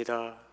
기도드립니다.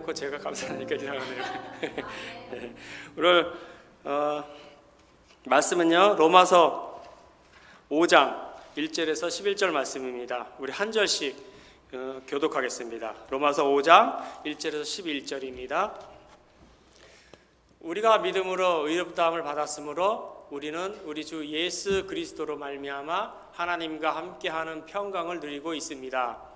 해놓고 제가 감사하니까 이상하네요. 네. 오늘 말씀은요, 로마서 5장 1절에서 11절 말씀입니다. 우리 한 절씩 교독하겠습니다. 로마서 5장 1절에서 11절입니다. 우리가 믿음으로 의롭다함을 받았으므로 우리는 우리 주 예수 그리스도로 말미암아 하나님과 함께하는 평강을 누리고 있습니다.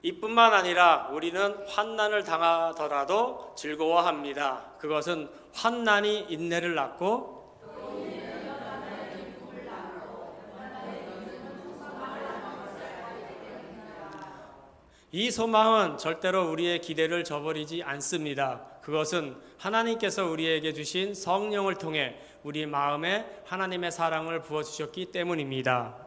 이뿐만 아니라 우리는 환난을 당하더라도 즐거워합니다. 그것은 환난이 인내를 낳고 이 소망은 절대로 우리의 기대를 저버리지 않습니다. 그것은 하나님께서 우리에게 주신 성령을 통해 우리 마음에 하나님의 사랑을 부어주셨기 때문입니다.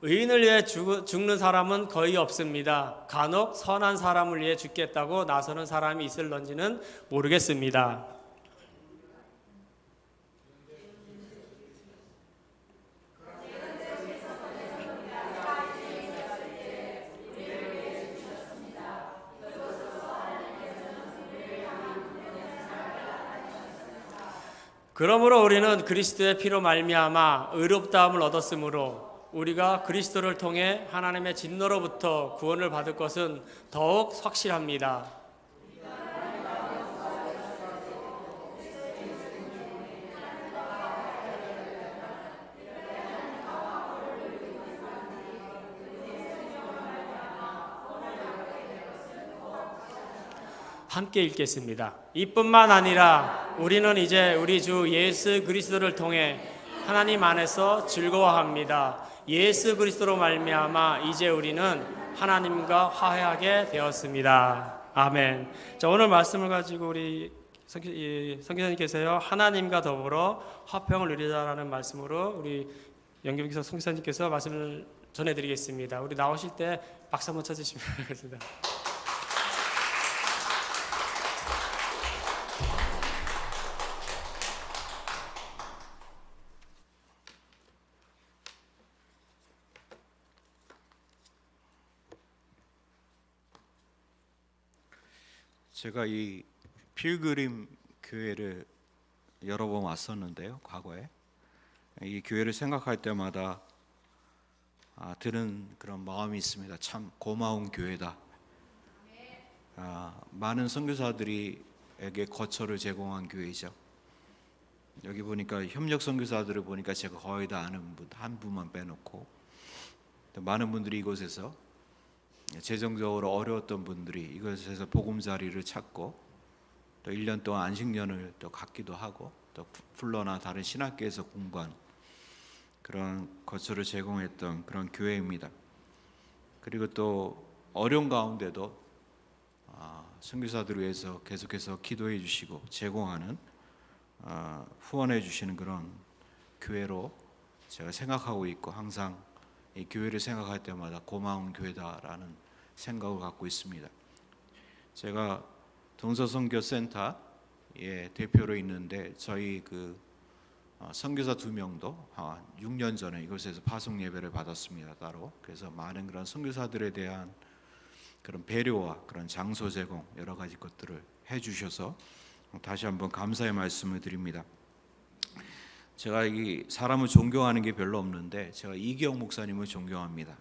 의인을 위해 죽는 사람은 거의 없습니다. 간혹 선한 사람을 위해 죽겠다고 나서는 사람이 있을런지는 모르겠습니다. 그러므로 우리는 그리스도의 피로 말미암아 의롭다함을 얻었으므로 우리가 그리스도를 통해 하나님의 진노로부터 구원을 받을 것은 더욱 확실합니다. 함께 읽겠습니다. 이뿐만 아니라 우리는 이제 우리 주 예수 그리스도를 통해 하나님 안에서 즐거워합니다. 예수 그리스도로 말미암아 이제 우리는 하나님과 화해하게 되었습니다. 아멘. 자, 오늘 말씀을 가지고 우리 선교사님께서요, 하나님과 더불어 화평을 누리자라는 말씀으로 우리 영경기서 선교사님께서 말씀을 전해드리겠습니다. 우리 나오실 때 박수 한번 쳐주시면 되겠습니다. 제가 이 필그림 교회를 여러 번 왔었는데요, 과거에 이 교회를 생각할 때마다 드는 그런 마음이 있습니다. 참 고마운 교회다. 많은 선교사들에게 거처를 제공한 교회이죠. 여기 보니까 협력 선교사들을 보니까 제가 거의 다 아는 분, 한 분만 빼놓고 많은 분들이 이곳에서 재정적으로 어려웠던 분들이 이것에서 보금자리를 찾고 또 1년 동안 안식년을 또 갖기도 하고 또 풀러나 다른 신학교에서 공부한 그런 거처를 제공했던 그런 교회입니다. 그리고 또 어려운 가운데도 선교사들을 위해서 계속해서 기도해 주시고 제공하는 후원해 주시는 그런 교회로 제가 생각하고 있고 항상 이 교회를 생각할 때마다 고마운 교회다라는 생각을 갖고 있습니다. 제가 동서선교센터의 대표로 있는데 저희 선교사 2명도 6년 전에 이곳에서 파송 예배를 받았습니다. 따로. 그래서 많은 그런 선교사들에 대한 그런 배려와 그런 장소 제공 여러 가지 것들을 해주셔서 다시 한번 감사의 말씀을 드립니다. 제가 이 사람을 존경하는 게 별로 없는데 제가 이기영 목사님을 존경합니다.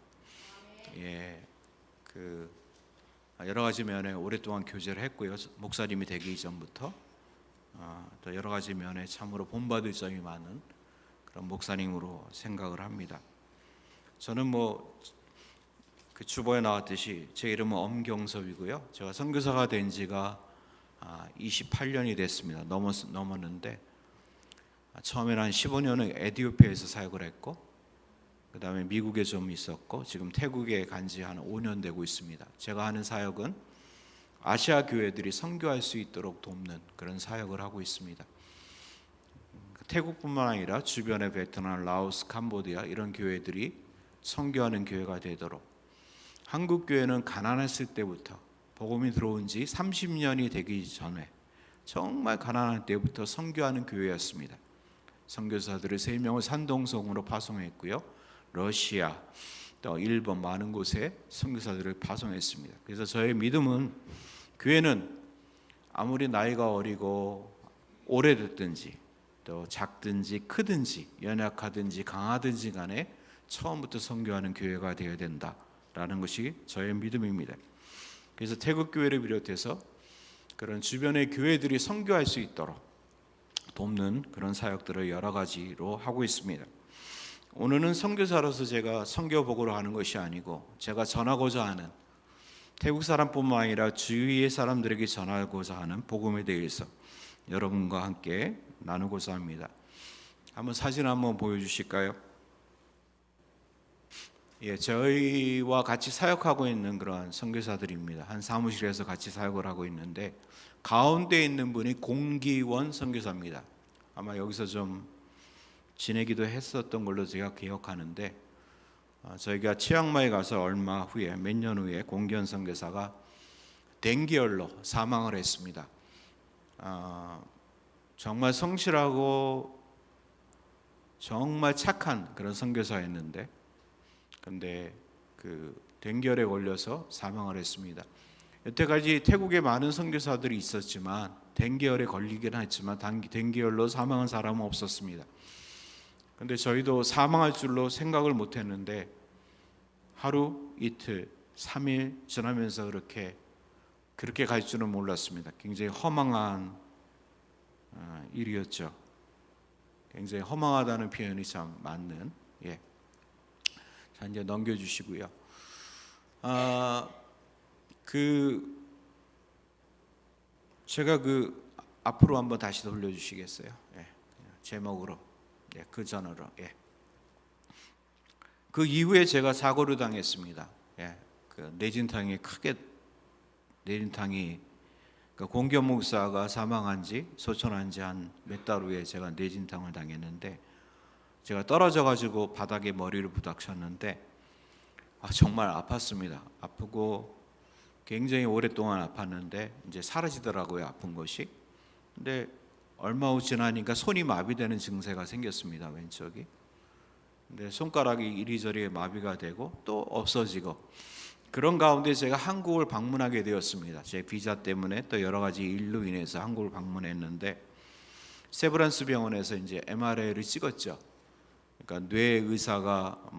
여러 가지 면에 오랫동안 교제를 했고요. 목사님이 되기 이전부터 또 여러 가지 면에 참으로 본받을 점이 많은 그런 목사님으로 생각을 합니다. 저는 주보에 나왔듯이 제 이름은 엄경섭이고요. 제가 선교사가 된 지가 28년이 됐습니다. 넘었는데 처음에는 한 15년은 에티오피아에서 사역을 했고 그 다음에 미국에 좀 있었고 지금 태국에 간 지 한 5년 되고 있습니다. 제가 하는 사역은 아시아 교회들이 선교할 수 있도록 돕는 그런 사역을 하고 있습니다. 태국뿐만 아니라 주변의 베트남, 라오스, 캄보디아 이런 교회들이 선교하는 교회가 되도록 한국 교회는 가난했을 때부터 복음이 들어온 지 30년이 되기 전에 정말 가난할 때부터 선교하는 교회였습니다. 선교사들을 3명을 산동성으로 파송했고요. 러시아, 또 일본 많은 곳에 선교사들을 파송했습니다. 그래서 저의 믿음은 교회는 아무리 나이가 어리고 오래됐든지 또 작든지 크든지 연약하든지 강하든지 간에 처음부터 선교하는 교회가 되어야 된다라는 것이 저의 믿음입니다. 그래서 태국 교회를 비롯해서 그런 주변의 교회들이 선교할 수 있도록 돕는 그런 사역들을 여러 가지로 하고 있습니다. 오늘은 선교사로서 제가 선교 복음을 하는 것이 아니고 제가 전하고자 하는 태국 사람뿐만 아니라 주위의 사람들에게 전하고자 하는 복음에 대해서 여러분과 함께 나누고자 합니다. 한번 사진 한번 보여주실까요? 예, 저희와 같이 사역하고 있는 그런 선교사들입니다. 한 사무실에서 같이 사역을 하고 있는데 가운데 있는 분이 공기원 선교사입니다. 아마 여기서 좀 지내기도 했었던 걸로 제가 기억하는데 저희가 치앙마이 가서 얼마 후에 몇 년 후에 공기원 선교사가 댕기열로 사망을 했습니다. 정말 성실하고 정말 착한 그런 선교사였는데 근데 그 댕기열에 걸려서 사망을 했습니다. 여태까지 태국에 많은 선교사들이 있었지만 댕기열에 걸리긴 했지만 댕기열로 사망한 사람은 없었습니다. 근데 저희도 사망할 줄로 생각을 못했는데 하루 이틀 3일 지나면서 그렇게 갈 줄은 몰랐습니다. 굉장히 허망한 일이었죠. 굉장히 허망하다는 표현이 참 맞는. 예. 자 이제 넘겨주시고요. 제가 앞으로 한번 다시 돌려주시겠어요? 예. 제목으로. 예, 그 전으로. 예. 그 이후에 제가 사고를 당했습니다. 예. 그 내진탕이 크게 내진탕이 공기원 목사가 사망한 지 소천한 지 한 몇 달 후에 제가 내진탕을 당했는데 제가 떨어져 가지고 바닥에 머리를 부닥쳤는데 정말 아팠습니다. 아프고 굉장히 오랫동안 아팠는데 이제 사라지더라고요, 아픈 것이. 근데 얼마 후 지나니까 손이 마비되는 증세가 생겼습니다, 왼쪽이. 근데 손가락이 이리저리 마비가 되고 또 없어지고 그런 가운데 제가 한국을 방문하게 되었습니다. 제 비자 때문에 또 여러 가지 일로 인해서 한국을 방문했는데 세브란스 병원에서 이제 MRI를 찍었죠. 그러니까 뇌 의사가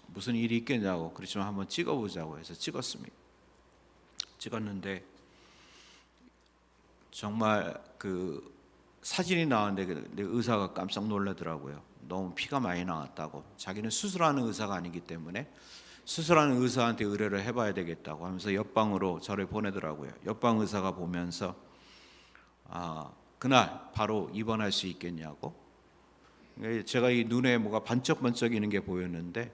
무슨 일이 있겠냐고 그렇지만 한번 찍어보자고 해서 찍었습니다. 찍었는데 정말 그 사진이 나왔는데 의사가 깜짝 놀라더라고요. 너무 피가 많이 나왔다고. 자기는 수술하는 의사가 아니기 때문에 수술하는 의사한테 의뢰를 해봐야 되겠다고 하면서 옆방으로 저를 보내더라고요. 옆방 의사가 보면서 그날 바로 입원할 수 있겠냐고. 제가 이 눈에 뭐가 반짝반짝이는 게 보였는데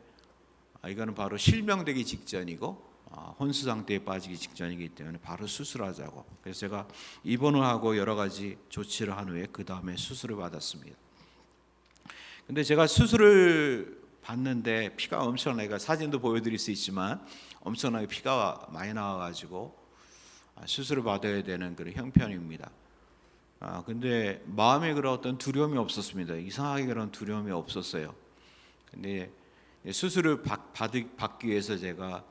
이거는 바로 실명되기 직전이고 혼수 상태에 빠지기 직전이기 때문에 바로 수술하자고. 그래서 제가 입원을 하고 여러 가지 조치를 한 후에 그 다음에 수술을 받았습니다. 근데 제가 수술을 받는데 피가 엄청나게, 사진도 보여드릴 수 있지만 엄청나게 피가 많이 나와가지고 수술을 받아야 되는 그런 형편입니다. 근데 마음에 그런 어떤 두려움이 없었습니다. 이상하게 그런 두려움이 없었어요. 근데 수술을 받기 위해서 제가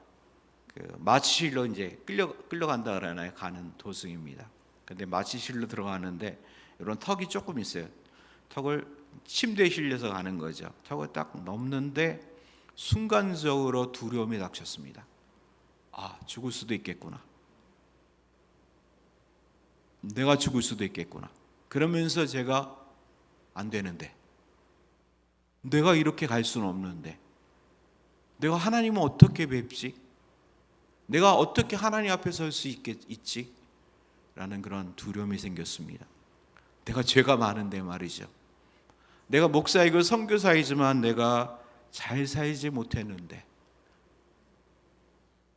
그 마취실로 이제 끌려간다 그러나요? 가는 도중입니다. 근데 마취실로 들어가는데 이런 턱이 조금 있어요. 턱을 침대에 실려서 가는 거죠. 턱을 딱 넘는데 순간적으로 두려움이 닥쳤습니다. 죽을 수도 있겠구나. 내가 죽을 수도 있겠구나. 그러면서 제가 안 되는데, 내가 이렇게 갈 수는 없는데, 내가 하나님을 어떻게 뵙지? 내가 어떻게 하나님 앞에 설 수 있지? 라는 그런 두려움이 생겼습니다. 내가 죄가 많은데 말이죠. 내가 목사이고 선교사이지만 내가 잘 살지 못했는데,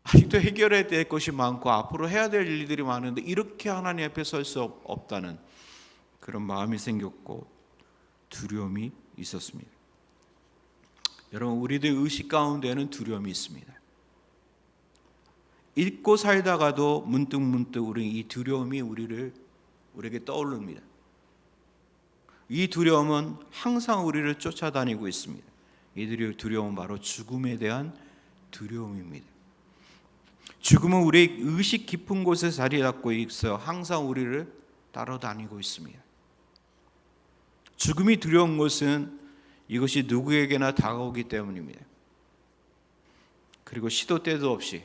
아직도 해결해야 될 것이 많고 앞으로 해야 될 일들이 많은데 이렇게 하나님 앞에 설 수 없다는 그런 마음이 생겼고 두려움이 있었습니다. 여러분, 우리들 의식 가운데는 두려움이 있습니다. 잊고 살다가도 문득 우리 이 두려움이 우리에게 떠오릅니다. 이 두려움은 항상 우리를 쫓아다니고 있습니다. 이 두려움은 바로 죽음에 대한 두려움입니다. 죽음은 우리의 의식 깊은 곳에 자리 잡고 있어 항상 우리를 따라다니고 있습니다. 죽음이 두려운 것은 이것이 누구에게나 다가오기 때문입니다. 그리고 시도 때도 없이,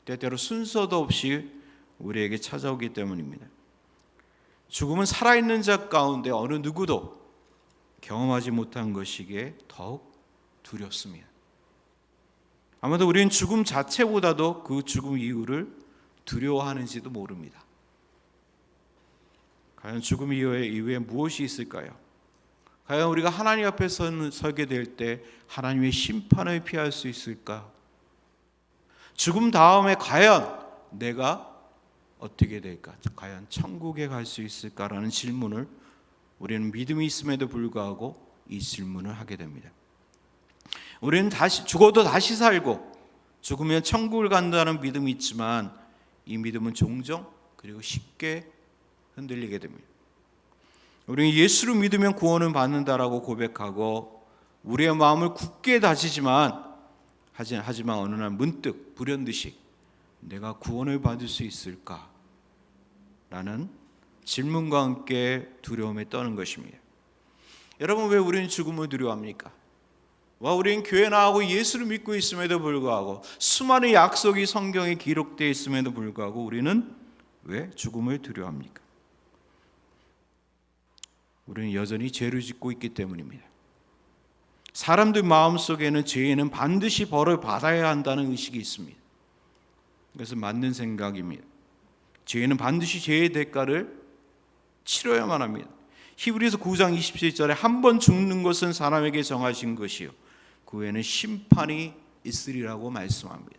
때때로 순서도 없이 우리에게 찾아오기 때문입니다. 죽음은 살아있는 자 가운데 어느 누구도 경험하지 못한 것이기에 더욱 두렵습니다. 아마도 우리는 죽음 자체보다도 그 죽음 이후를 두려워하는지도 모릅니다. 과연 죽음 이후에 무엇이 있을까요? 과연 우리가 하나님 앞에 서게 될 때 하나님의 심판을 피할 수 있을까? 죽음 다음에 과연 내가 어떻게 될까? 과연 천국에 갈 수 있을까라는 질문을 우리는 믿음이 있음에도 불구하고 이 질문을 하게 됩니다. 우리는 죽어도 다시 살고 죽으면 천국을 간다는 믿음이 있지만 이 믿음은 종종 그리고 쉽게 흔들리게 됩니다. 우리는 예수를 믿으면 구원을 받는다라고 고백하고 우리의 마음을 굳게 다지지만 하지만 어느 날 문득 불현듯이 내가 구원을 받을 수 있을까? 라는 질문과 함께 두려움에 떠는 것입니다. 여러분, 왜 우리는 죽음을 두려워합니까? 우리는 교회 나가고 예수를 믿고 있음에도 불구하고 수많은 약속이 성경에 기록되어 있음에도 불구하고 우리는 왜 죽음을 두려워합니까? 우리는 여전히 죄를 짓고 있기 때문입니다. 사람들 마음속에는 죄인은 반드시 벌을 받아야 한다는 의식이 있습니다. 그것은 맞는 생각입니다. 죄인은 반드시 죄의 대가를 치러야만 합니다. 히브리서 9장 27절에 한 번 죽는 것은 사람에게 정하신 것이요 그 후에는 심판이 있으리라고 말씀합니다.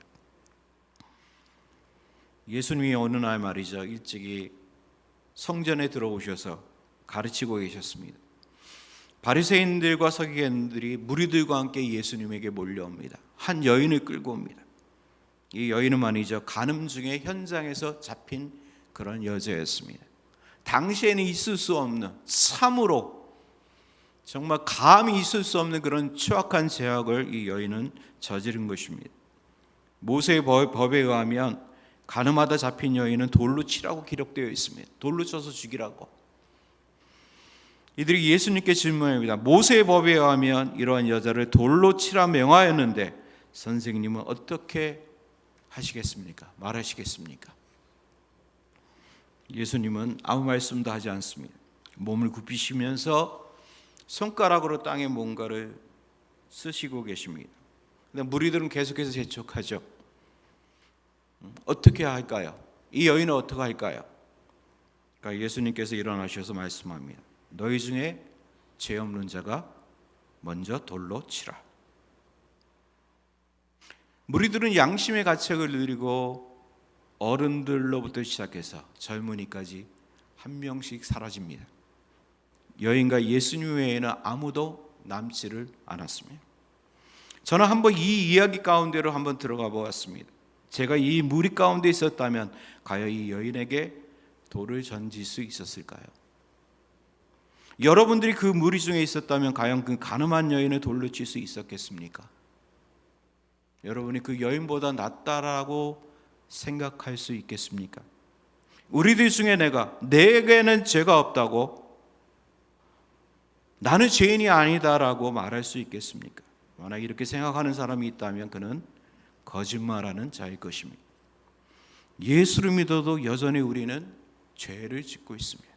예수님이 어느 날 말이죠, 일찍이 성전에 들어오셔서 가르치고 계셨습니다. 바리새인들과 서기관들이 무리들과 함께 예수님에게 몰려옵니다. 한 여인을 끌고 옵니다. 이 여인은 말이죠, 간음 중에 현장에서 잡힌 그런 여자였습니다. 당시에는 있을 수 없는, 참으로 정말 감히 있을 수 없는 그런 추악한 죄악을 이 여인은 저지른 것입니다. 모세의 법에 의하면 간음하다 잡힌 여인은 돌로 치라고 기록되어 있습니다. 돌로 쳐서 죽이라고. 이들이 예수님께 질문합니다. 모세의 법에 의하면 이러한 여자를 돌로 치라 명하였는데 선생님은 어떻게 하시겠습니까? 말하시겠습니까? 예수님은 아무 말씀도 하지 않습니다. 몸을 굽히시면서 손가락으로 땅에 뭔가를 쓰시고 계십니다. 근데 무리들은 계속해서 재촉하죠. 어떻게 할까요? 이 여인은 어떻게 할까요? 그러니까 예수님께서 일어나셔서 말씀합니다. 너희 중에 죄 없는 자가 먼저 돌로 치라. 무리들은 양심의 가책을 누리고 어른들로부터 시작해서 젊은이까지 한 명씩 사라집니다. 여인과 예수님 외에는 아무도 남지를 않았습니다. 저는 한번 이 이야기 가운데로 한번 들어가 보았습니다. 제가 이 무리 가운데 있었다면 과연 이 여인에게 돌을 던질 수 있었을까요? 여러분들이 그 무리 중에 있었다면 과연 그 간음한 여인을 돌로 칠 수 있었겠습니까? 여러분이 그 여인보다 낫다라고 생각할 수 있겠습니까? 우리들 중에 내게는 죄가 없다고, 나는 죄인이 아니다라고 말할 수 있겠습니까? 만약 이렇게 생각하는 사람이 있다면 그는 거짓말하는 자일 것입니다. 예수를 믿어도 여전히 우리는 죄를 짓고 있습니다.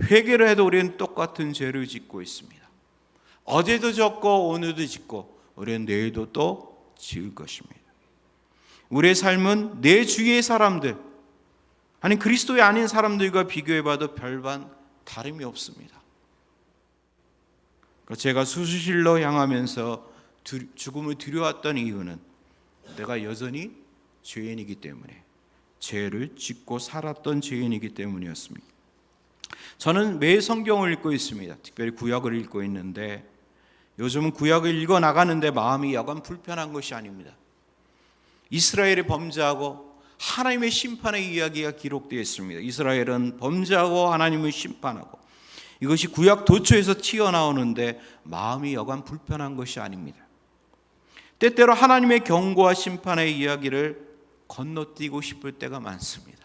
회개를 해도 우리는 똑같은 죄를 짓고 있습니다. 어제도 짓고 오늘도 짓고 우리는 내일도 또 지을 것입니다. 우리의 삶은 내 주위의 사람들, 아니 그리스도의 아닌 사람들과 비교해봐도 별반 다름이 없습니다. 제가 수술실로 향하면서 죽음을 두려웠던 이유는 내가 여전히 죄인이기 때문에, 죄를 짓고 살았던 죄인이기 때문이었습니다. 저는 매일 성경을 읽고 있습니다. 특별히 구약을 읽고 있는데 요즘은 구약을 읽어 나가는데 마음이 여간 불편한 것이 아닙니다. 이스라엘이 범죄하고 하나님의 심판의 이야기가 기록되어 있습니다. 이스라엘은 범죄하고 하나님을 심판하고, 이것이 구약 도처에서 튀어나오는데 마음이 여간 불편한 것이 아닙니다. 때때로 하나님의 경고와 심판의 이야기를 건너뛰고 싶을 때가 많습니다.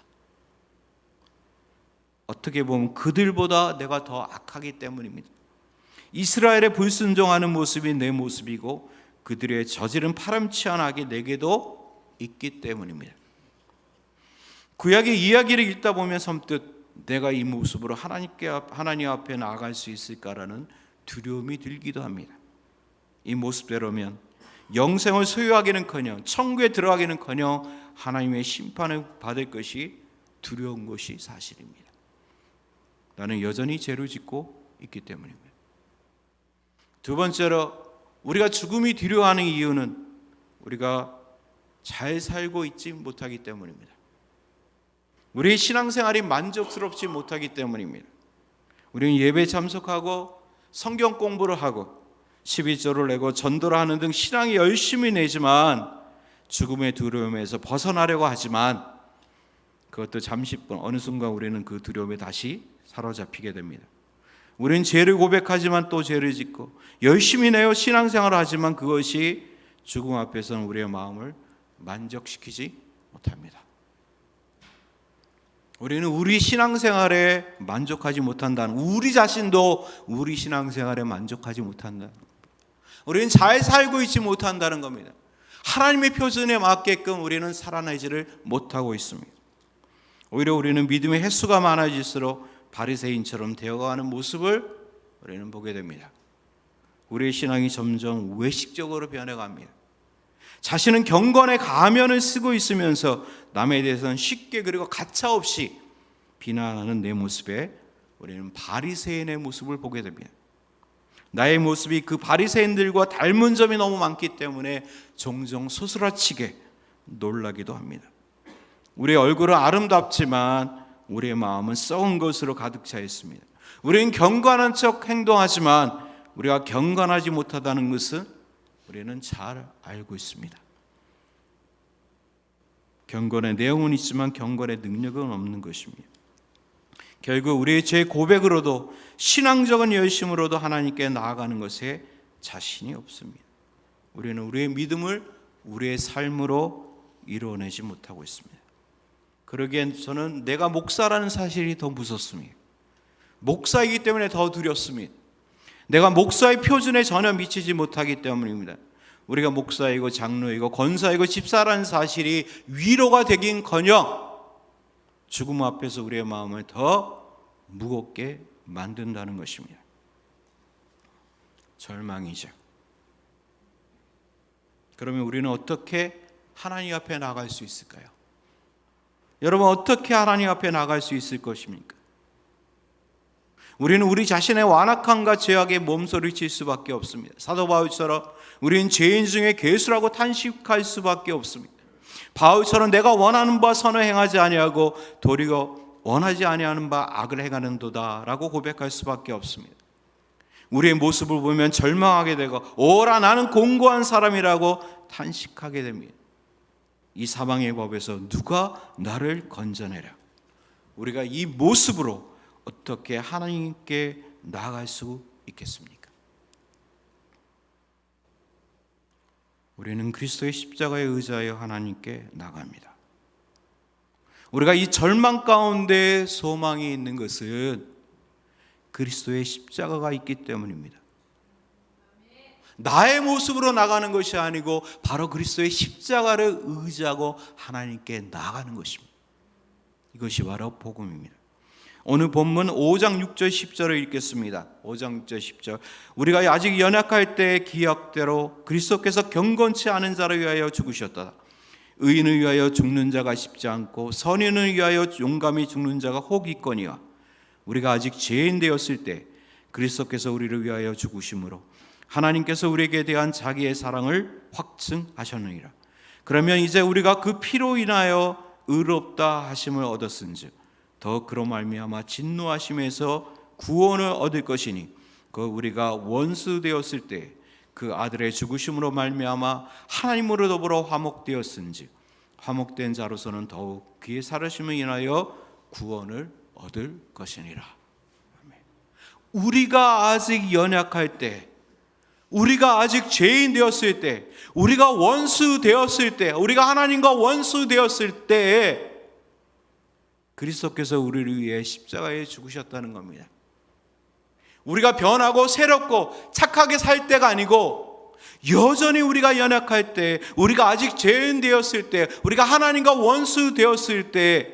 어떻게 보면 그들보다 내가 더 악하기 때문입니다. 이스라엘의 불순종하는 모습이 내 모습이고 그들의 저지른 파렴치 않은 악이 내게도 있기 때문입니다. 구약의 이야기를 읽다 보면 선뜻 내가 이 모습으로 하나님 앞에 나아갈 수 있을까라는 두려움이 들기도 합니다. 이 모습대로면 영생을 소유하기는커녕 천국에 들어가기는커녕 하나님의 심판을 받을 것이 두려운 것이 사실입니다. 나는 여전히 죄를 짓고 있기 때문입니다. 두 번째로 우리가 죽음이 두려워하는 이유는 우리가 잘 살고 있지 못하기 때문입니다. 우리의 신앙생활이 만족스럽지 못하기 때문입니다. 우리는 예배 참석하고 성경 공부를 하고 11조를 내고 전도를 하는 등 신앙이 열심히 내지만 죽음의 두려움에서 벗어나려고 하지만 그것도 잠시뿐, 어느 순간 우리는 그 두려움에 다시 사로잡히게 됩니다. 우리는 죄를 고백하지만 또 죄를 짓고 열심히 내어 신앙생활을 하지만 그것이 죽음 앞에서는 우리의 마음을 만족시키지 못합니다. 우리는 우리 신앙생활에 만족하지 못한다는, 우리 자신도 우리 신앙생활에 만족하지 못한다는 겁니다. 우리는 잘 살고 있지 못한다는 겁니다. 하나님의 표준에 맞게끔 우리는 살아내지를 못하고 있습니다. 오히려 우리는 믿음의 횟수가 많아질수록 바리새인처럼 되어가는 모습을 우리는 보게 됩니다. 우리의 신앙이 점점 외식적으로 변해갑니다. 자신은 경건의 가면을 쓰고 있으면서 남에 대해서는 쉽게 그리고 가차없이 비난하는 내 모습에 우리는 바리새인의 모습을 보게 됩니다. 나의 모습이 그 바리새인들과 닮은 점이 너무 많기 때문에 종종 소스라치게 놀라기도 합니다. 우리의 얼굴은 아름답지만 우리의 마음은 썩은 것으로 가득 차 있습니다. 우리는 경건한 척 행동하지만 우리가 경건하지 못하다는 것은 우리는 잘 알고 있습니다. 경건의 내용은 있지만 경건의 능력은 없는 것입니다. 결국 우리의 죄 고백으로도 신앙적인 열심으로도 하나님께 나아가는 것에 자신이 없습니다. 우리는 우리의 믿음을 우리의 삶으로 이루어내지 못하고 있습니다. 그러기엔 저는 내가 목사라는 사실이 더 무섭습니다. 목사이기 때문에 더 두렵습니다. 내가 목사의 표준에 전혀 미치지 못하기 때문입니다. 우리가 목사이고 장로이고 권사이고 집사라는 사실이 위로가 되긴커녕 죽음 앞에서 우리의 마음을 더 무겁게 만든다는 것입니다. 절망이죠. 그러면 우리는 어떻게 하나님 앞에 나갈 수 있을까요? 여러분, 어떻게 하나님 앞에 나갈 수 있을 것입니까? 우리는 우리 자신의 완악함과 죄악에 몸소리칠 수밖에 없습니다. 사도 바울처럼 우리는 죄인 중에 괴수라고 탄식할 수밖에 없습니다. 바울처럼 내가 원하는 바 선을 행하지 아니하고 도리어 원하지 아니하는 바 악을 행하는도다라고 고백할 수밖에 없습니다. 우리의 모습을 보면 절망하게 되고 오라 나는 공고한 사람이라고 탄식하게 됩니다. 이 사망의 법에서 누가 나를 건져내랴. 우리가 이 모습으로 어떻게 하나님께 나아갈 수 있겠습니까? 우리는 그리스도의 십자가에 의지하여 하나님께 나갑니다. 우리가 이 절망 가운데 소망이 있는 것은 그리스도의 십자가가 있기 때문입니다. 나의 모습으로 나가는 것이 아니고 바로 그리스도의 십자가를 의지하고 하나님께 나가는 것입니다. 이것이 바로 복음입니다. 오늘 본문 5장 6절 10절을 읽겠습니다. 5장 6절 10절. 우리가 아직 연약할 때의 기약대로 그리스도께서 경건치 않은 자를 위하여 죽으셨다. 의인을 위하여 죽는 자가 쉽지 않고 선인을 위하여 용감히 죽는 자가 혹 있거니와 우리가 아직 죄인 되었을 때 그리스도께서 우리를 위하여 죽으심으로 하나님께서 우리에게 대한 자기의 사랑을 확증하셨느니라. 그러면 이제 우리가 그 피로 인하여 의롭다 하심을 얻었은즉 더 그로 말미암아 진노하심에서 구원을 얻을 것이니 그 우리가 원수 되었을 때 그 아들의 죽으심으로 말미암아 하나님으로 더불어 화목되었은지 화목된 자로서는 더욱 그의 살으심을 인하여 구원을 얻을 것이니라. 우리가 아직 연약할 때, 우리가 아직 죄인 되었을 때, 우리가 원수 되었을 때, 우리가 하나님과 원수 되었을 때에 그리스도께서 우리를 위해 십자가에 죽으셨다는 겁니다. 우리가 변하고 새롭고 착하게 살 때가 아니고 여전히 우리가 연약할 때, 우리가 아직 죄인 되었을 때, 우리가 하나님과 원수 되었을 때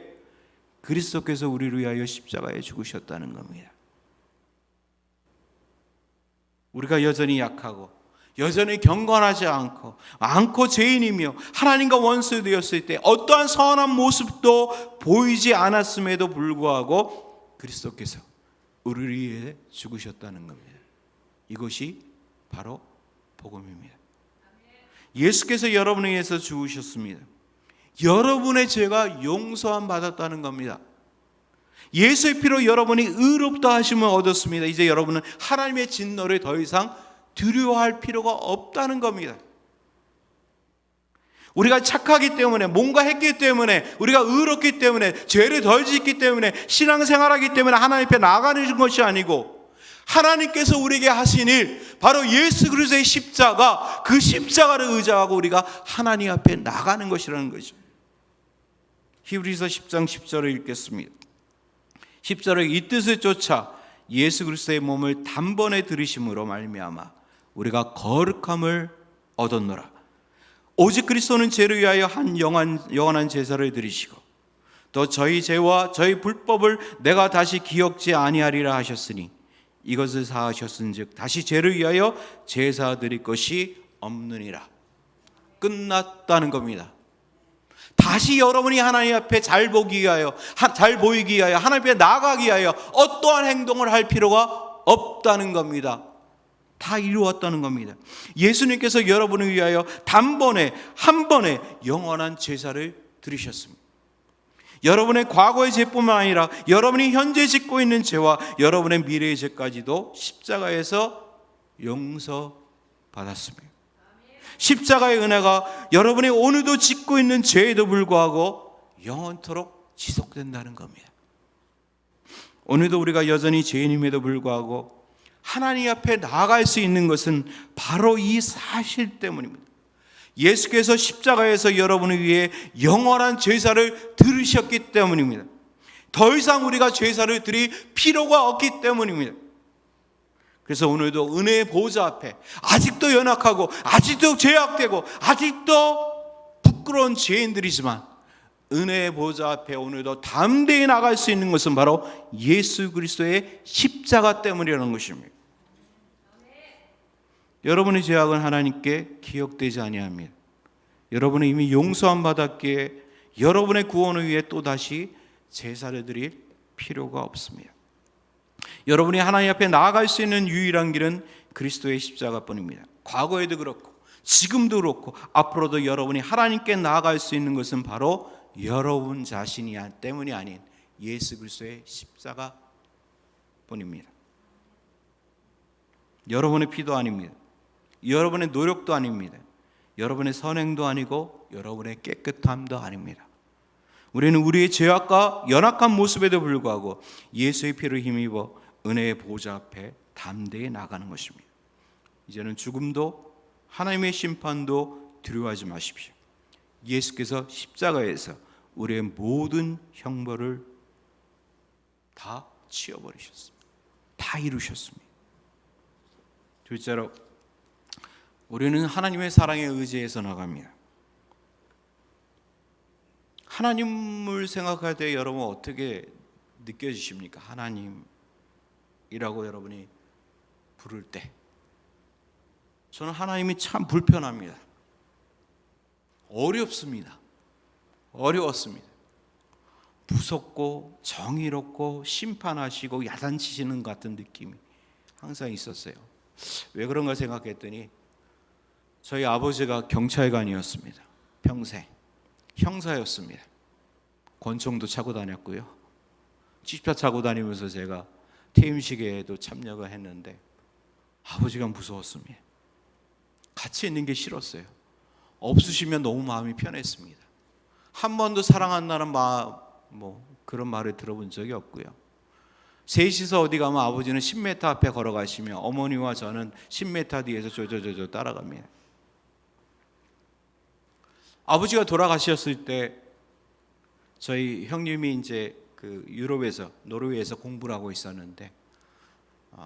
그리스도께서 우리를 위하여 십자가에 죽으셨다는 겁니다. 우리가 여전히 약하고 여전히 경건하지 않고 죄인이며 하나님과 원수 되었을 때 어떠한 선한 모습도 보이지 않았음에도 불구하고 그리스도께서 우리를 위해 죽으셨다는 겁니다. 이것이 바로 복음입니다. 예수께서 여러분을 위해서 죽으셨습니다. 여러분의 죄가 용서함 받았다는 겁니다. 예수의 피로 여러분이 의롭다 하심을 얻었습니다. 이제 여러분은 하나님의 진노를 더 이상 두려워할 필요가 없다는 겁니다. 우리가 착하기 때문에, 뭔가 했기 때문에, 우리가 의롭기 때문에, 죄를 덜 짓기 때문에, 신앙생활하기 때문에 하나님 앞에 나가는 것이 아니고 하나님께서 우리에게 하신 일, 바로 예수 그리스도의 십자가, 그 십자가를 의지하고 우리가 하나님 앞에 나가는 것이라는 거죠. 히브리서 10장 10절을 읽겠습니다. 10절에 이 뜻을 쫓아 예수 그리스도의 몸을 단번에 들이심으로 말미암아 우리가 거룩함을 얻었노라. 오직 그리스도는 죄를 위하여 한 영원한 제사를 드리시고 또 저희 죄와 저희 불법을 내가 다시 기억지 아니하리라 하셨으니 이것을 사하셨은즉 다시 죄를 위하여 제사 드릴 것이 없느니라. 끝났다는 겁니다. 다시 여러분이 하나님 앞에 잘 보이기 위하여 하나님 앞에 나아가기 위하여 어떠한 행동을 할 필요가 없다는 겁니다. 다 이루었다는 겁니다. 예수님께서 여러분을 위하여 단번에 한 번에 영원한 제사를 드리셨습니다. 여러분의 과거의 죄뿐만 아니라 여러분이 현재 짓고 있는 죄와 여러분의 미래의 죄까지도 십자가에서 용서받았습니다. 십자가의 은혜가 여러분이 오늘도 짓고 있는 죄에도 불구하고 영원토록 지속된다는 겁니다. 오늘도 우리가 여전히 죄인임에도 불구하고 하나님 앞에 나아갈 수 있는 것은 바로 이 사실 때문입니다. 예수께서 십자가에서 여러분을 위해 영원한 제사를 들으셨기 때문입니다. 더 이상 우리가 제사를 드릴 필요가 없기 때문입니다. 그래서 오늘도 은혜의 보좌 앞에 아직도 연약하고 아직도 죄악되고 아직도 부끄러운 죄인들이지만 은혜의 보좌 앞에 오늘도 담대히 나갈 수 있는 것은 바로 예수 그리스도의 십자가 때문이라는 것입니다. 여러분의 죄악은 하나님께 기억되지 아니합니다. 여러분은 이미 용서함 받았기에 여러분의 구원을 위해 또다시 제사를 드릴 필요가 없습니다. 여러분이 하나님 앞에 나아갈 수 있는 유일한 길은 그리스도의 십자가뿐입니다. 과거에도 그렇고 지금도 그렇고 앞으로도 여러분이 하나님께 나아갈 수 있는 것은 바로 여러분 자신이 때문이 아닌 예수 그리스도의 십자가뿐입니다. 여러분의 피도 아닙니다. 여러분의 노력도 아닙니다. 여러분의 선행도 아니고 여러분의 깨끗함도 아닙니다. 우리는 우리의 죄악과 연약한 모습에도 불구하고 예수의 피를 힘입어 은혜의 보좌 앞에 담대히 나가는 것입니다. 이제는 죽음도 하나님의 심판도 두려워하지 마십시오. 예수께서 십자가에서 우리의 모든 형벌을 다 치워버리셨습니다. 다 이루셨습니다. 둘째로 우리는 하나님의 사랑에 의지해서 나갑니다. 하나님을 생각할 때 여러분 어떻게 느껴지십니까? 하나님이라고 여러분이 부를 때 저는 하나님이 참 불편합니다. 어렵습니다. 어려웠습니다. 무섭고 정의롭고 심판하시고 야단치시는 것 같은 느낌이 항상 있었어요. 왜 그런가 생각했더니 저희 아버지가 경찰관이었습니다. 평생 형사였습니다. 권총도 차고 다녔고요. 쥐차 차고 다니면서 제가 퇴임식에도 참여를 했는데 아버지가 무서웠습니다. 같이 있는 게 싫었어요. 없으시면 너무 마음이 편했습니다. 한 번도 사랑한다는 그런 말을 들어본 적이 없고요. 셋이서 어디 가면 아버지는 10m 앞에 걸어가시며 어머니와 저는 10m 뒤에서 저 따라갑니다. 아버지가 돌아가셨을 때 저희 형님이 이제 유럽에서 노르웨이에서 공부를 하고 있었는데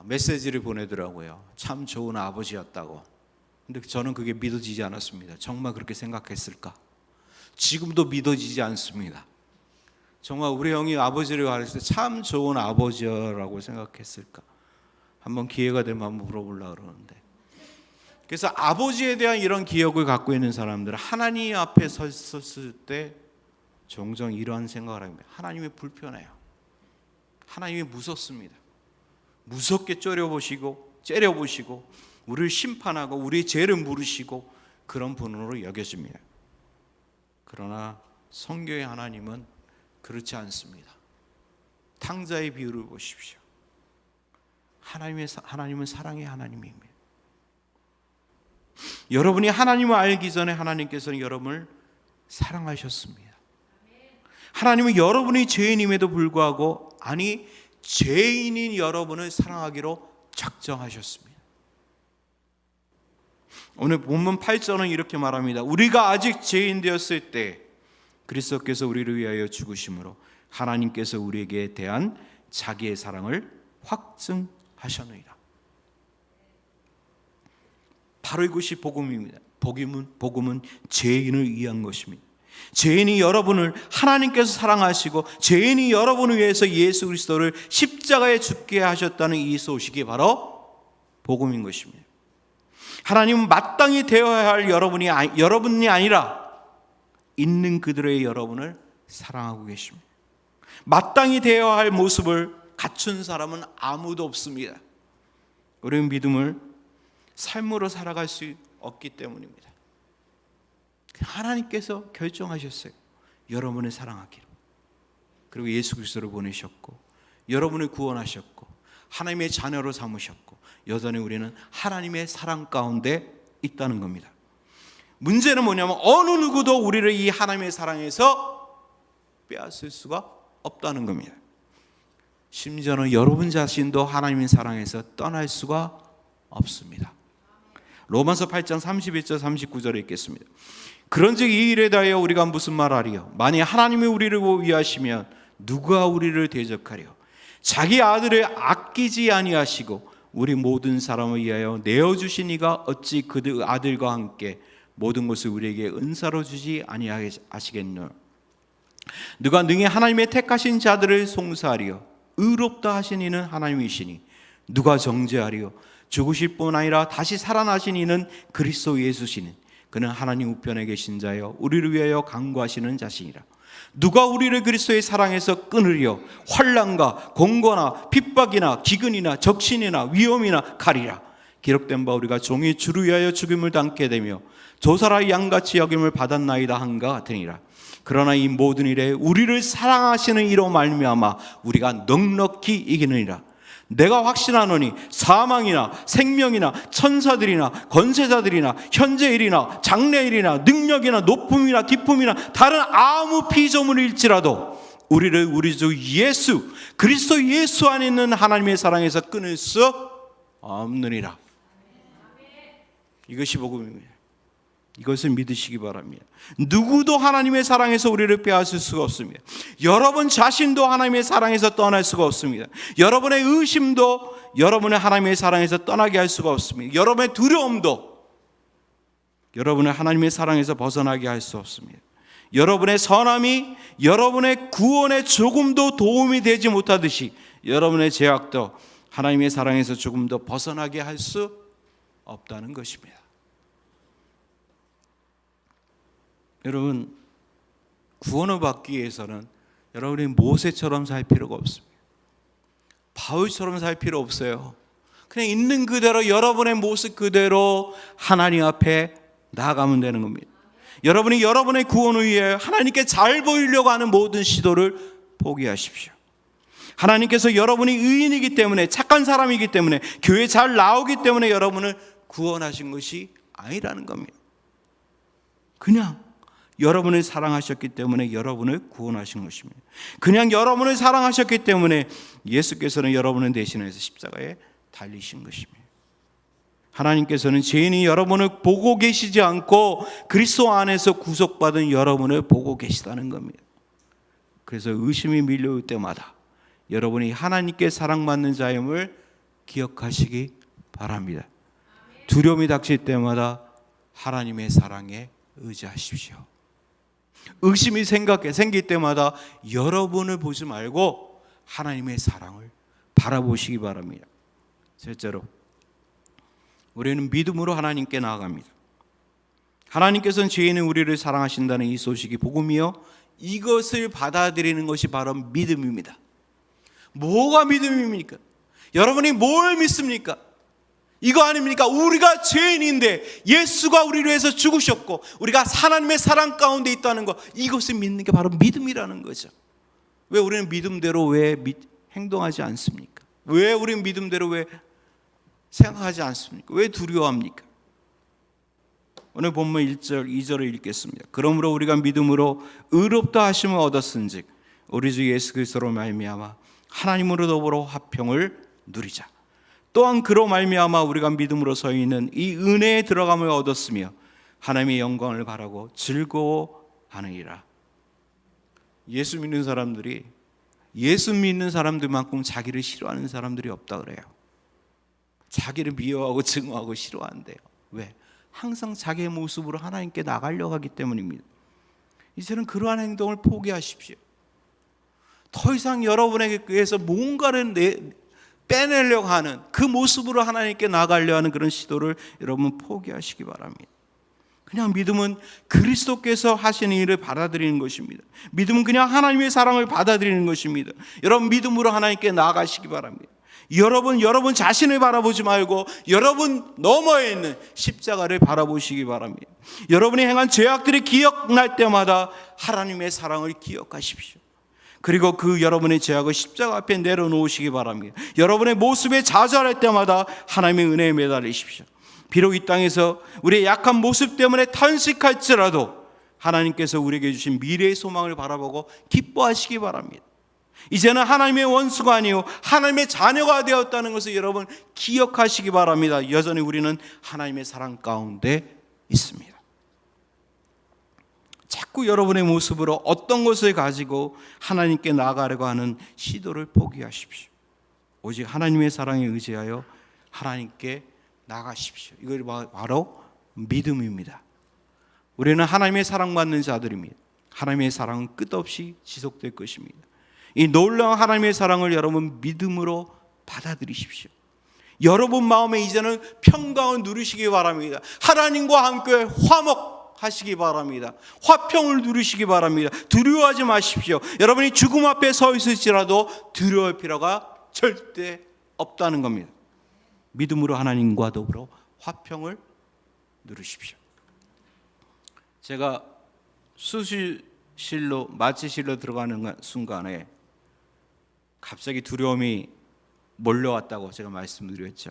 메시지를 보내더라고요. 참 좋은 아버지였다고. 근데 저는 그게 믿어지지 않았습니다. 정말 그렇게 생각했을까? 지금도 믿어지지 않습니다. 정말 우리 형이 아버지를 가르칠 때 참 좋은 아버지라고 생각했을까? 한번 기회가 되면 한번 물어보려고 그러는데, 그래서 아버지에 대한 이런 기억을 갖고 있는 사람들은 하나님 앞에 섰을 때 종종 이러한 생각을 합니다. 하나님이 불편해요. 하나님이 무섭습니다. 무섭게 째려보시고 우리를 심판하고 우리의 죄를 물으시고 그런 분으로 여겨집니다. 그러나 성경의 하나님은 그렇지 않습니다. 탕자의 비유를 보십시오. 하나님은 사랑의 하나님입니다. 여러분이 하나님을 알기 전에 하나님께서는 여러분을 사랑하셨습니다. 하나님은 여러분이 죄인임에도 불구하고 죄인인 여러분을 사랑하기로 작정하셨습니다. 오늘 본문 8절은 이렇게 말합니다. 우리가 아직 죄인 되었을 때 그리스도께서 우리를 위하여 죽으심으로 하나님께서 우리에게 대한 자기의 사랑을 확증하셨느니라. 바로 이것이 복음입니다. 복음은 죄인을 위한 것입니다. 죄인이 여러분을 하나님께서 사랑하시고 죄인이 여러분을 위해서 예수 그리스도를 십자가에 죽게 하셨다는 이 소식이 바로 복음인 것입니다. 하나님은 마땅히 되어야 할 여러분이 아니라 있는 그들의 여러분을 사랑하고 계십니다. 마땅히 되어야 할 모습을 갖춘 사람은 아무도 없습니다. 우리는 믿음을 삶으로 살아갈 수 없기 때문입니다. 하나님께서 결정하셨어요. 여러분을 사랑하기로. 그리고 예수 그리스도를 보내셨고 여러분을 구원하셨고 하나님의 자녀로 삼으셨고 여전히 우리는 하나님의 사랑 가운데 있다는 겁니다. 문제는 뭐냐면 어느 누구도 우리를 이 하나님의 사랑에서 빼앗을 수가 없다는 겁니다. 심지어는 여러분 자신도 하나님의 사랑에서 떠날 수가 없습니다. 로마서 8장 31절 39절에 있겠습니다. 그런즉 이 일에 대하여 우리가 무슨 말하리요? 만일 하나님이 우리를 위하시면 누가 우리를 대적하리요? 자기 아들을 아끼지 아니하시고 우리 모든 사람을 위하여 내어주신 이가 어찌 그 아들과 함께 모든 것을 우리에게 은사로 주지 아니하시겠노? 누가 능히 하나님의 택하신 자들을 송사하리요? 의롭다 하신 이는 하나님이시니 누가 정죄하리요? 죽으실 뿐 아니라 다시 살아나신 이는 그리스도 예수시니 그는 하나님 우편에 계신 자여 우리를 위하여 간구하시는 자시니라. 누가 우리를 그리스도의 사랑에서 끊으리요? 환난과 공고나 핍박이나 기근이나 적신이나 위험이나 칼이라. 기록된 바 우리가 종이 주를 위하여 죽임을 당게 되며 조사라 양같이 여김을 받았나이다 한가 같으니라. 그러나 이 모든 일에 우리를 사랑하시는 이로 말미암아 우리가 넉넉히 이기느니라. 내가 확신하노니 사망이나 생명이나 천사들이나 권세자들이나 현재일이나 장래일이나 능력이나 높음이나 기쁨이나 다른 아무 피조물일지라도 우리를 우리 주 예수 그리스도 예수 안에 있는 하나님의 사랑에서 끊을 수 없느니라. 이것이 복음입니다. 이것을 믿으시기 바랍니다. 누구도 하나님의 사랑에서 우리를 빼앗을 수가 없습니다. 여러분 자신도 하나님의 사랑에서 떠날 수가 없습니다. 여러분의 의심도 여러분의 하나님의 사랑에서 떠나게 할 수가 없습니다. 여러분의 두려움도 여러분의 하나님의 사랑에서 벗어나게 할 수 없습니다. 여러분의 선함이 여러분의 구원에 조금도 도움이 되지 못하듯이 여러분의 죄악도 하나님의 사랑에서 조금 더 벗어나게 할 수 없다는 것입니다. 여러분, 구원을 받기 위해서는 여러분이 모세처럼 살 필요가 없습니다. 바울처럼 살 필요 없어요. 그냥 있는 그대로 여러분의 모습 그대로 하나님 앞에 나아가면 되는 겁니다. 여러분이 여러분의 구원을 위해 하나님께 잘 보이려고 하는 모든 시도를 포기하십시오. 하나님께서 여러분이 의인이기 때문에 착한 사람이기 때문에 교회 잘 나오기 때문에 여러분을 구원하신 것이 아니라는 겁니다. 그냥 여러분을 사랑하셨기 때문에 여러분을 구원하신 것입니다. 그냥 여러분을 사랑하셨기 때문에 예수께서는 여러분을 대신해서 십자가에 달리신 것입니다. 하나님께서는 죄인이 여러분을 보고 계시지 않고 그리스도 안에서 구속받은 여러분을 보고 계시다는 겁니다. 그래서 의심이 밀려올 때마다 여러분이 하나님께 사랑받는 자임을 기억하시기 바랍니다. 두려움이 닥칠 때마다 하나님의 사랑에 의지하십시오. 의심이 생길 때마다 여러분을 보지 말고 하나님의 사랑을 바라보시기 바랍니다. 셋째로, 우리는 믿음으로 하나님께 나아갑니다. 하나님께서는 죄인은 우리를 사랑하신다는 이 소식이 복음이요, 이것을 받아들이는 것이 바로 믿음입니다. 뭐가 믿음입니까? 여러분이 뭘 믿습니까? 이거 아닙니까? 우리가 죄인인데 예수가 우리를 위해서 죽으셨고 우리가 하나님의 사랑 가운데 있다는 것, 이것을 믿는 게 바로 믿음이라는 거죠. 왜 우리는 믿음대로 왜 행동하지 않습니까? 왜 우리는 믿음대로 왜 생각하지 않습니까? 왜 두려워합니까? 오늘 본문 1절, 2절을 읽겠습니다. 그러므로 우리가 믿음으로 의롭다 하심을 얻었은즉 우리 주 예수 그리스도로 말미암아 하나님으로 더불어 화평을 누리자. 또한 그로 말미암아 우리가 믿음으로 서 있는 이 은혜에 들어감을 얻었으며 하나님의 영광을 바라고 즐거워하느니라. 예수 믿는 사람들만큼 자기를 싫어하는 사람들이 없다 그래요. 자기를 미워하고 증오하고 싫어한대요. 왜? 항상 자기의 모습으로 하나님께 나가려고 하기 때문입니다. 이제는 그러한 행동을 포기하십시오. 더 이상 여러분에게 의해서 뭔가를 빼내려고 하는 그 모습으로 하나님께 나가려 하는 그런 시도를 여러분 포기하시기 바랍니다. 그냥 믿음은 그리스도께서 하시는 일을 받아들이는 것입니다. 믿음은 그냥 하나님의 사랑을 받아들이는 것입니다. 여러분 믿음으로 하나님께 나아가시기 바랍니다. 여러분 자신을 바라보지 말고 여러분 너머에 있는 십자가를 바라보시기 바랍니다. 여러분이 행한 죄악들이 기억날 때마다 하나님의 사랑을 기억하십시오. 그리고 그 여러분의 죄악을 십자가 앞에 내려놓으시기 바랍니다. 여러분의 모습에 좌절할 때마다 하나님의 은혜에 매달리십시오. 비록 이 땅에서 우리의 약한 모습 때문에 탄식할지라도 하나님께서 우리에게 주신 미래의 소망을 바라보고 기뻐하시기 바랍니다. 이제는 하나님의 원수가 아니요 하나님의 자녀가 되었다는 것을 여러분 기억하시기 바랍니다. 여전히 우리는 하나님의 사랑 가운데 있습니다. 자꾸 여러분의 모습으로 어떤 것을 가지고 하나님께 나아가려고 하는 시도를 포기하십시오. 오직 하나님의 사랑에 의지하여 하나님께 나아가십시오. 이걸 바로 믿음입니다. 우리는 하나님의 사랑받는 자들입니다. 하나님의 사랑은 끝없이 지속될 것입니다. 이 놀라운 하나님의 사랑을 여러분 믿음으로 받아들이십시오. 여러분 마음에 이제는 평강을 누리시기 바랍니다. 하나님과 함께 화목하시기 바랍니다. 화평을 누리시기 바랍니다. 두려워하지 마십시오. 여러분이 죽음 앞에 서 있을지라도 두려워할 필요가 절대 없다는 겁니다. 믿음으로 하나님과 더불어 화평을 누리십시오. 제가 수술실로 마취실로 들어가는 순간에 갑자기 두려움이 몰려왔다고 제가 말씀드렸죠.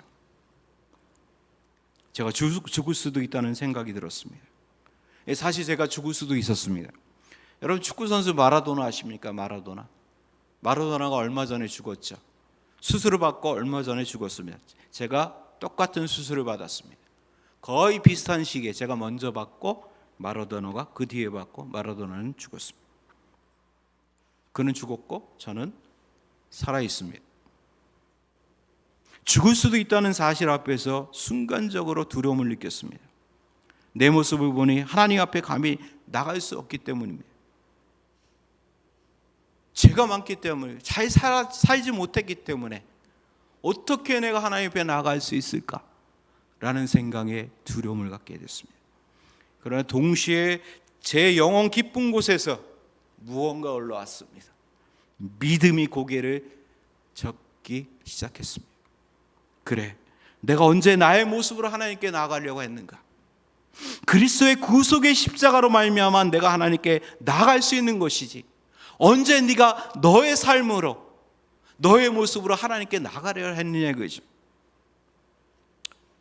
제가 죽을 수도 있다는 생각이 들었습니다. 사실 제가 죽을 수도 있었습니다. 여러분 축구 선수 마라도나 아십니까? 마라도나가 얼마 전에 죽었죠. 수술을 받고 얼마 전에 죽었습니다. 제가 똑같은 수술을 받았습니다. 거의 비슷한 시기에 제가 먼저 받고 마라도나가 그 뒤에 받고 마라도나는 죽었습니다. 그는 죽었고 저는 살아 있습니다. 죽을 수도 있다는 사실 앞에서 순간적으로 두려움을 느꼈습니다. 내 모습을 보니 하나님 앞에 감히 나갈 수 없기 때문입니다. 죄가 많기 때문에 잘 살지 못했기 때문에 어떻게 내가 하나님 앞에 나갈 수 있을까? 라는 생각에 두려움을 갖게 됐습니다. 그러나 동시에 제 영혼 깊은 곳에서 무언가 올라왔습니다. 믿음이 고개를 젓기 시작했습니다. 그래, 내가 언제 나의 모습으로 하나님께 나아가려고 했는가? 그리스도의 구속의 십자가로 말미암아 내가 하나님께 나아갈 수 있는 것이지, 언제 네가 너의 삶으로 너의 모습으로 하나님께 나아가려 했느냐 이거죠.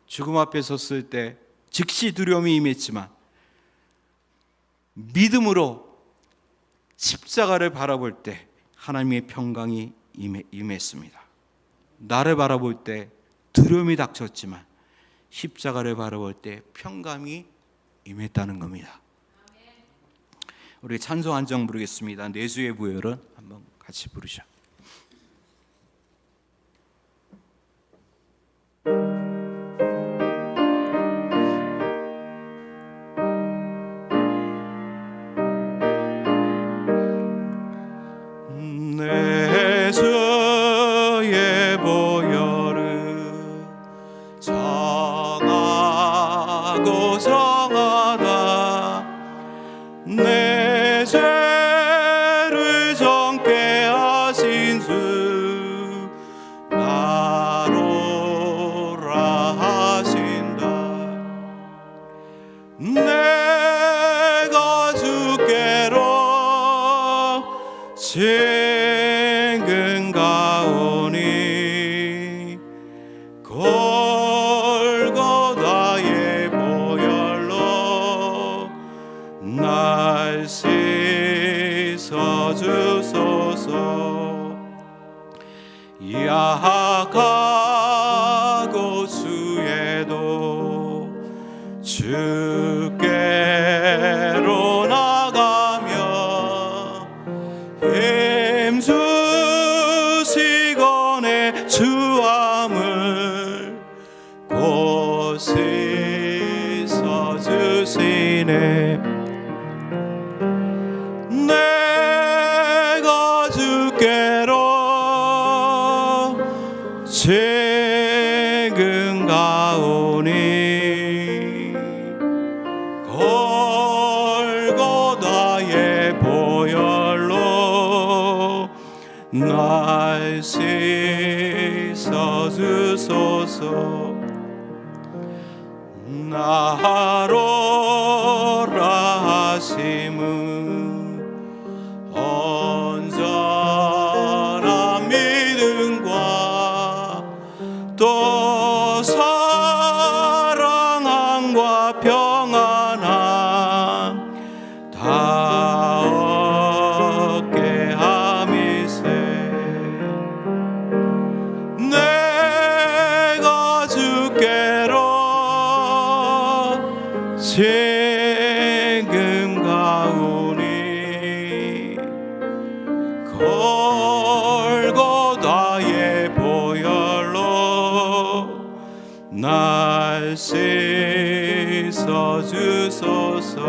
죽음 앞에 섰을 때 즉시 두려움이 임했지만 믿음으로 십자가를 바라볼 때 하나님의 평강이 임했습니다. 나를 바라볼 때 두려움이 닥쳤지만 십자가를 바라볼 때 평강이 임했다는 겁니다. 우리 찬송 한 장 부르겠습니다. 내주의 부여를 한번 같이 부르죠. 내 주의 보혈은 정하고 정하다 내 죄를 정케 하신 주 나로라 하신다. 내가 주께로 지금 가오니 골고다의 보혈로 날 씻어 주소서. 약하고 주에도 주께로 나가며 힘주시거내 주함을 곧 씻어 주시네. 내가 주께로 지금 가오니 골고다의 보혈로 날 씻어 주소서. 나로라 하심은 온전한 믿음과 또 사랑함과 평안함 다 얻게 함이세. 내가 주께로 지금 가오니 골고다의 보혈로 날 씻어 주소서.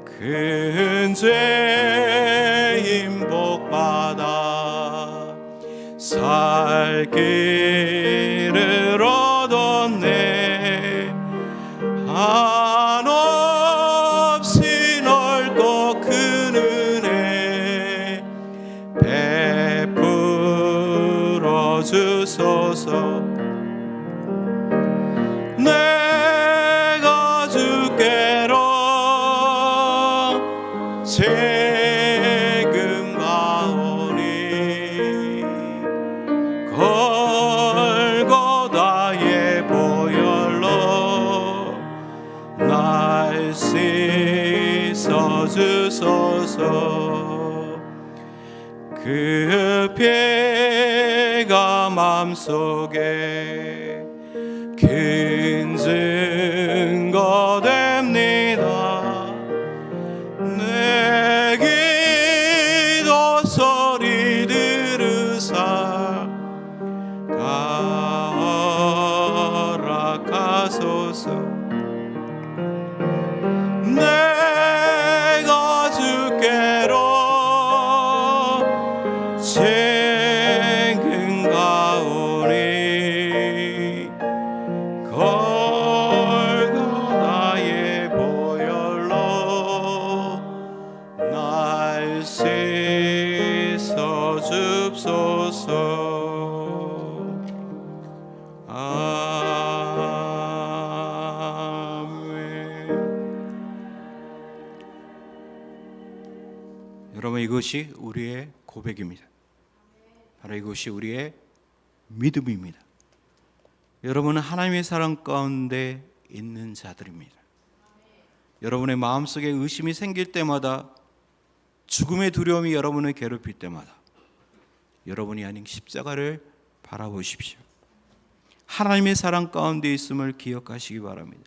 큰 죄인 복받아 살 길을 얻었네. 한없이 넓고 큰 은혜 베풀어 주소서. 내가 주께로 지금 가오니 골고다의 보혈로 날 씻어 주소서. 그 피가 맘속에 큰 증거 됩니다. 내 기도 소리 들으사 다 허락하소서. 내가 주께로 지금 가오니 골고다의 보혈로 날 씻어 줍소서. 여러분, 이것이 우리의 고백입니다. 바로 이것이 우리의 믿음입니다. 여러분은 하나님의 사랑 가운데 있는 자들입니다. 여러분의 마음속에 의심이 생길 때마다, 죽음의 두려움이 여러분을 괴롭힐 때마다 여러분이 아닌 십자가를 바라보십시오. 하나님의 사랑 가운데 있음을 기억하시기 바랍니다.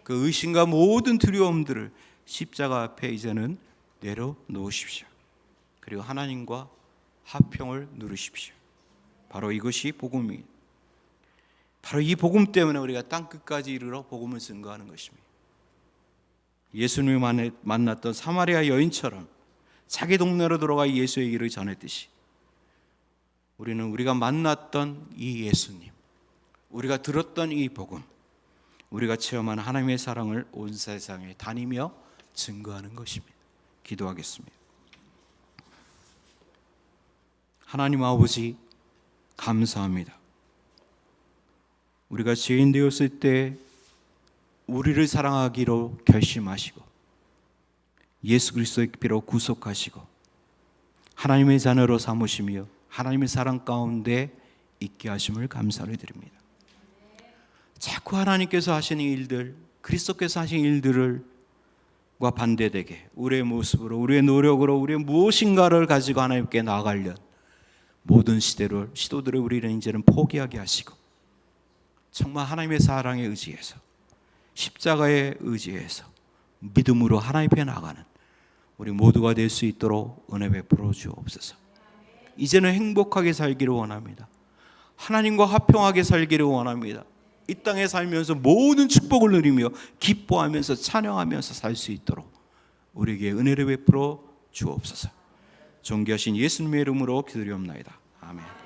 그 의심과 모든 두려움들을 십자가 앞에 이제는 내려놓으십시오. 그리고 하나님과 화평을 누리십시오. 바로 이것이 복음입니다. 바로 이 복음 때문에 우리가 땅끝까지 이르러 복음을 증거하는 것입니다. 예수님을 만났던 사마리아 여인처럼 자기 동네로 돌아가 예수의 일을 전했듯이, 우리는 우리가 만났던 이 예수님, 우리가 들었던 이 복음, 우리가 체험한 하나님의 사랑을 온 세상에 다니며 증거하는 것입니다. 기도하겠습니다. 하나님 아버지, 감사합니다. 우리가 죄인 되었을 때 우리를 사랑하기로 결심하시고 예수 그리스도의 피로 구속하시고 하나님의 자녀로 삼으시며 하나님의 사랑 가운데 있게 하심을 감사를 드립니다. 자꾸 하나님께서 하시는 일들, 그리스도께서 하신 일들과 반대되게 우리의 모습으로, 우리의 노력으로, 우리의 무엇인가를 가지고 하나님께 나아가려는 모든 시도들을 우리는 이제는 포기하게 하시고 정말 하나님의 사랑에 의지해서, 십자가에 의지해서 믿음으로 하나님 앞에 나가는 우리 모두가 될 수 있도록 은혜 베풀어 주옵소서. 이제는 행복하게 살기를 원합니다. 하나님과 화평하게 살기를 원합니다. 이 땅에 살면서 모든 축복을 누리며 기뻐하면서 찬양하면서 살 수 있도록 우리에게 은혜를 베풀어 주옵소서. 존귀하신 예수님의 이름으로 기도리옵나이다. 아멘.